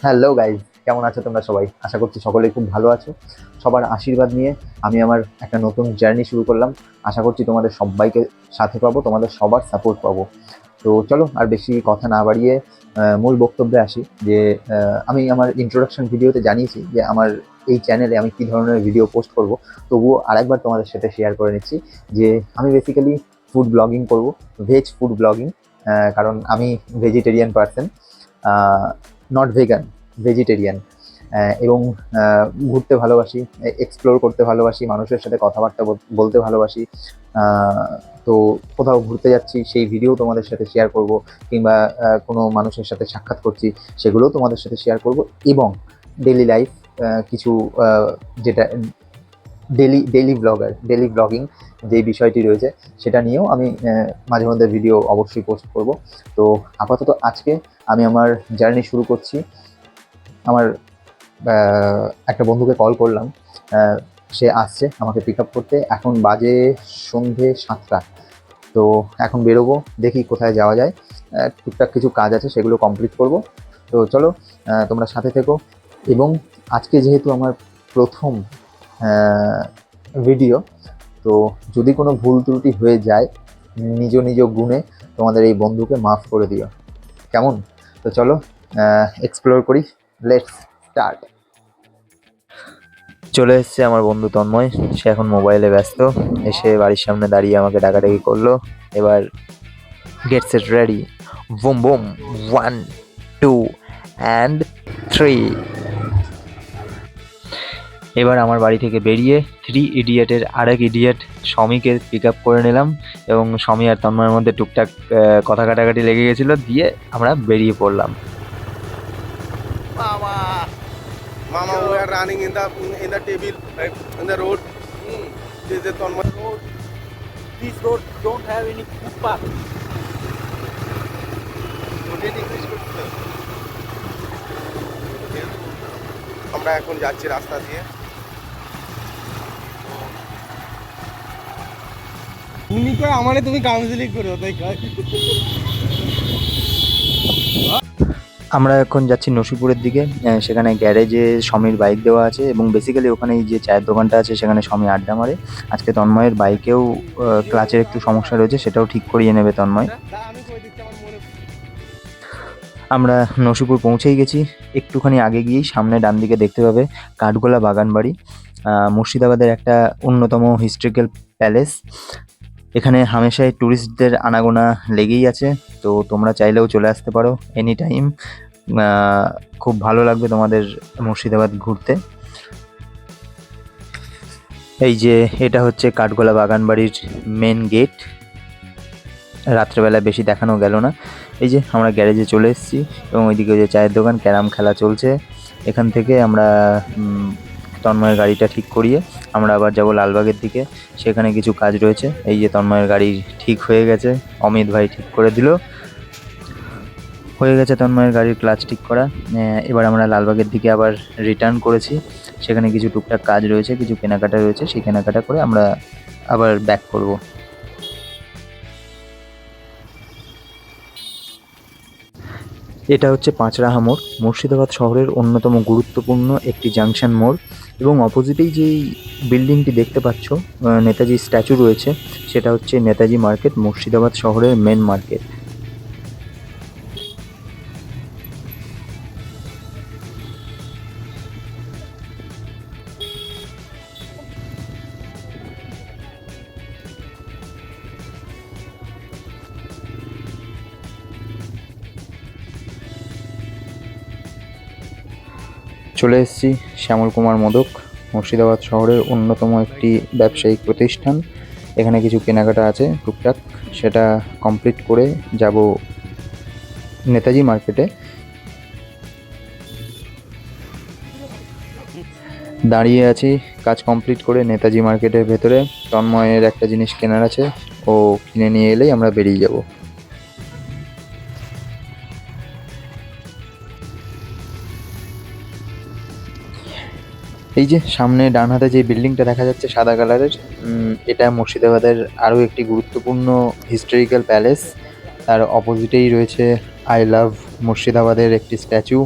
Hello guys, কেমন আছো তোমরা সবাই? আশা করছি সকলেই খুব ভালো আছো। সবার আশীর্বাদ নিয়ে আমি আমার একটা নতুন জার্নি শুরু করলাম। আশা করছি তোমাদের সবাইকে সাথে পাবো, তোমাদের সবার সাপোর্ট পাবো। তো চলো আর বেশি কথা না বাড়িয়ে মূল বক্তব্যে আসি। যে আমি আমার ইন্ট্রোডাকশন ভিডিওতে জানিয়েছি যে আমার এই চ্যানেলে আমি কী ধরনের ভিডিও পোস্ট করব। তবুও আরেকবার তোমাদের সাথে শেয়ার করে নিচ্ছি যে আমি বেসিক্যালি ফুড ব্লগিং করব, ভেজ ফুড ব্লগিং। কারণ আমি vegetarian person, not vegan, vegetarian. এবং ঘুরতে ভালোবাসি, এক্সপ্লোর করতে ভালোবাসি, মানুষের সাথে কথাবার্তা বলতে ভালোবাসি। তো কোথাও ঘুরতে যাচ্ছি সেই ভিডিও তোমাদের সাথে শেয়ার করব, কিংবা কোনো মানুষের সাথে সাক্ষাৎ করছি সেগুলোও তোমাদের সাথে শেয়ার করব। এবং ডেলি লাইফ কিছু যেটা ডেলি ব্লগিং যে বিষয়টি রয়েছে সেটা নিয়েও আমি মাঝে মধ্যে ভিডিও অবশ্যই পোস্ট করব। তো আপাতত আজকে আমি আমার জার্নি শুরু করছি। আমার একটা বন্ধুকে কল করলাম, সে আসছে আমাকে পিক আপ করতে। এখন বাজে সন্ধে 7টা। তো এখন বেরোবো, দেখি কোথায় যাওয়া যায়। টুকটাক কিছু কাজ আছে, সেগুলো কমপ্লিট করব। তো চলো, তোমরা সাথে থেকো। এবং আজকে যেহেতু আমার প্রথম ভিডিও, তো যদি কোনো ভুল ত্রুটি হয়ে যায় নিজ নিজ গুণে তোমাদের এই বন্ধুকে মাফ করে দিও, কেমন? তো চলো এক্সপ্লোর করি, লেটস স্টার্ট। চলে এসছে আমার বন্ধু তন্ময়। সে এখন মোবাইলে ব্যস্ত। এসে বাড়ির সামনে দাঁড়িয়ে আমাকে ডাকাডাকি করলো। এবার get set ready, boom boom, 1 2 and 3। এবার আমার বাড়ি থেকে বেরিয়ে 3 ইডিয়েটের আরেক ইডিয়েট সমীকে পিক আপ করে নিলাম। এবং সমী আর তন্ময়ের মধ্যে টুকটাক কথা কাটাকাটি লেগে গেছিলো, দিয়ে আমরা বেরিয়ে পড়লাম। Mama, we are running in the table in the road. This is on my road. This road don't have any footpath. আমরা এখন যাচ্ছি রাস্তা দিয়ে। তুমি কই আমারে তুমি কাউন্সিলিং করো তাই কয়। আমরা এখন যাচ্ছি নসিপুরের দিকে। সেখানে গ্যারেজে সমীর বাইক দেওয়া আছে, এবং বেসিক্যালি ওখানে এই যে চায়ের দোকানটা আছে সেখানে সমী আড্ডা মারে। আজকে তন্ময়ের বাইকেও ক্লাচের একটু সমস্যা রয়েছে, সেটাও ঠিক করিয়ে নেবে তন্ময়। আমরা নসিপুর পৌঁছেই গেছি। একটুখানি আগে গিয়েই সামনে ডান দিকে দেখতে পাবে কাঠগোলা বাগান বাড়ি, মুর্শিদাবাদের একটা অন্যতম হিস্ট্রিক্যাল প্যালেস। এখানে হামেশাই ট্যুরিস্টদের আনাগোনা লেগেই আছে। তো তোমরা চাইলেও চলে আসতে পারো এনি টাইম। খুব ভালো লাগবে তোমাদের মুর্শিদাবাদ ঘুরতে। এই যে এটা হচ্ছে কাঠগোলা বাগান বাড়ির মেন গেট। রাত্রেবেলা বেশি দেখানো গেল না। এই যে আমরা গ্যারেজে চলে এসেছি, এবং ওইদিকে যে চায়ের দোকান, ক্যারাম খেলা চলছে। এখান থেকে আমরা তন্ময়ের গাড়িটা ঠিক করিয়ে আমরা আবার যাব লালবাগের দিকে। সেখানে কিছু কাজ রয়েছে। এই যে তন্ময়ের গাড়ি ঠিক হয়ে গেছে, অমিত ভাই ঠিক করে দিল। হয়ে গেছে তন্ময়ের গাড়ির ক্লাচ ঠিক করা। এবার আমরা লালবাগের দিকে আবার রিটার্ন করেছি। সেখানে কিছু টুকটাক কাজ রয়েছে, কিছু কেনাকাটা রয়েছে, সেই কেনাকাটা করে আমরা আবার ব্যাক করব। এটা হচ্ছে পাঁচরাহা মোড়, মুর্শিদাবাদ শহরের অন্যতম গুরুত্বপূর্ণ একটি জাংশন মোড়। এবং অপোজিটেই যেই বিল্ডিংটি দেখতে পাচ্ছ, নেতাজি স্ট্যাচু রয়েছে, সেটা হচ্ছে নেতাজি মার্কেট, মুর্শিদাবাদ শহরের মেন মার্কেট। চলে এসেছি শ্যামল কুমার মোদক, মুর্শিদাবাদ শহরের অন্যতম একটি ব্যবসায়িক প্রতিষ্ঠান। এখানে কিছু কেনাকাটা আছে টুকটাক, সেটা কমপ্লিট করে যাব নেতাজি মার্কেটে। দাঁড়িয়ে আছি কাজ কমপ্লিট করে নেতাজি মার্কেটের ভেতরে। তন্ময়ের একটা জিনিস কেনার আছে, ও কিনে নিয়ে এলেই আমরা বেরিয়ে যাব। এই যে সামনে ডান হাতে যে বিল্ডিংটা দেখা যাচ্ছে সাদা কালারের, এটা মুর্শিদাবাদের আরও একটি গুরুত্বপূর্ণ হিস্টোরিক্যাল প্যালেস। তার অপোজিটেই রয়েছে আই লাভ মুর্শিদাবাদের একটি স্ট্যাচু।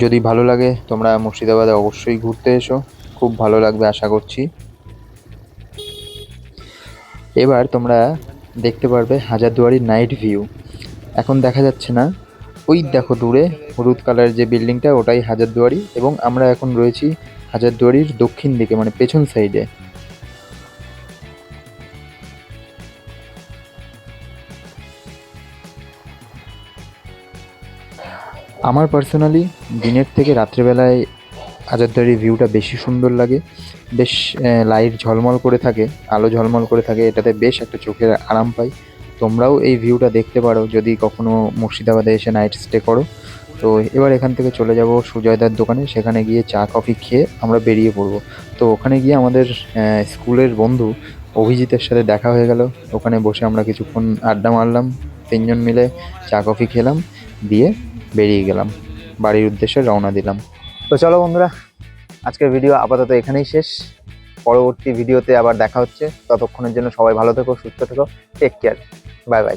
যদি ভালো লাগে তোমরা মুর্শিদাবাদে অবশ্যই ঘুরতে এসো, খুব ভালো লাগবে আশা করছি। এবার তোমরা দেখতে পারবে হাজারদুয়ারির নাইট ভিউ। এখন দেখা যাচ্ছে না, ওই দেখো দূরে হলুদ কালারের যে বিল্ডিংটা, ওটাই হাজারদুয়ারি, এবং আমরা এখন রয়েছি হাজারদুয়ারির দক্ষিণ দিকে, মানে পেছন সাইডে। আমার পার্সোনালি দিনের থেকে রাত্রেবেলায় হাজারদুয়ারির ভিউটা বেশি সুন্দর লাগে। বেশ লাইট ঝলমল করে থাকে, আলো ঝলমল করে থাকে, এটাতে বেশ একটা চোখের আরাম পাই। তোমরাও এই ভিউটা দেখতে পারো যদি কখনো মুর্শিদাবাদে এসে নাইট স্টে করো। তো এবার এখান থেকে চলে যাব সুজয়দার দোকানে, সেখানে গিয়ে চা কফি খেয়ে আমরা বেরিয়ে পড়বো। তো ওখানে গিয়ে আমাদের স্কুলের বন্ধু অভিজিতের সাথে দেখা হয়ে গেল। ওখানে বসে আমরা কিছুক্ষণ আড্ডা মারলাম, তিনজন মিলে চা কফি খেলাম, দিয়ে বেরিয়ে গেলাম, বাড়ির উদ্দেশ্যে রওনা দিলাম। তো চলো বন্ধুরা, আজকের ভিডিও আপাতত এখানেই শেষ। পরবর্তী ভিডিওতে আবার দেখা হচ্ছে। ততক্ষণের জন্য সবাই ভালো থেকো, সুস্থ থেকো, টেক কেয়ার, বাই বাই।